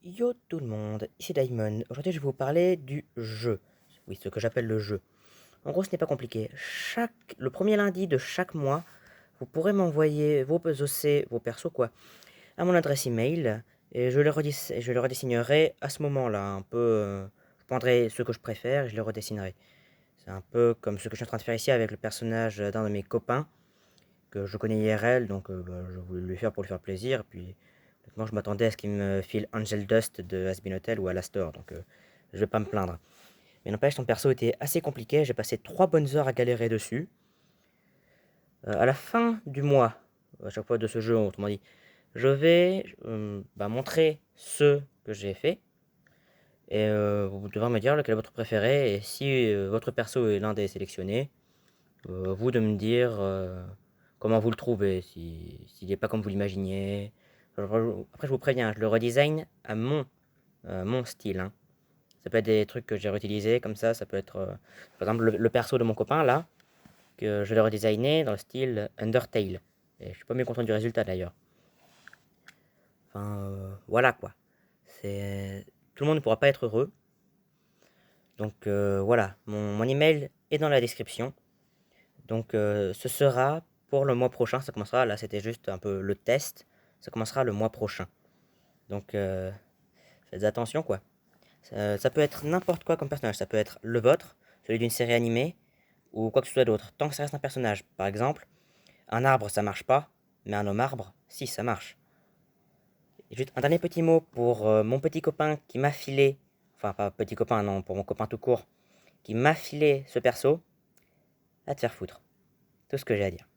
Yo tout le monde, ici Daimon. Aujourd'hui je vais vous parler du jeu. Oui, ce que j'appelle le jeu. En gros, ce n'est pas compliqué. Le premier lundi de chaque mois, vous pourrez m'envoyer vos OC, vos persos quoi, à mon adresse email. Et je les redessinerai à ce moment-là. Un peu, je prendrai ce que je préfère et je les redessinerai. C'est un peu comme ce que je suis en train de faire ici avec le personnage d'un de mes copains, que je connais IRL, donc je voulais lui faire pour lui faire plaisir. Puis honnêtement, je m'attendais à ce qu'il me file Angel Dust de Asbin Hotel ou Alastor, donc je vais pas me plaindre. Mais n'empêche, son perso était assez compliqué, j'ai passé 3 bonnes heures à galérer dessus. À la fin du mois, à chaque fois de ce jeu, autrement dit, je vais montrer ce que j'ai fait. Et vous devrez me dire lequel est votre préféré. Et si votre perso est l'un des sélectionnés, vous de me dire comment vous le trouvez, s'il n'est pas comme vous l'imaginiez. Après, je vous préviens, je le redesign à mon style, hein. Ça peut être des trucs que j'ai réutilisés comme ça peut être par exemple le perso de mon copain là, que je l'ai redesigné dans le style Undertale. Et je suis pas mécontent content du résultat d'ailleurs. Enfin, voilà quoi. Tout le monde ne pourra pas être heureux. Donc voilà, mon email est dans la description. Donc ce sera pour le mois prochain, ça commencera, là c'était juste un peu le test, ça commencera le mois prochain. Donc faites attention quoi. Ça peut être n'importe quoi comme personnage, ça peut être le vôtre, celui d'une série animée, ou quoi que ce soit d'autre, tant que ça reste un personnage. Par exemple, un arbre ça marche pas, mais un homme arbre, si ça marche. Et juste un dernier petit mot pour mon petit copain qui m'a filé, enfin pas petit copain non, pour mon copain tout court, qui m'a filé ce perso, à te faire foutre. Tout ce que j'ai à dire.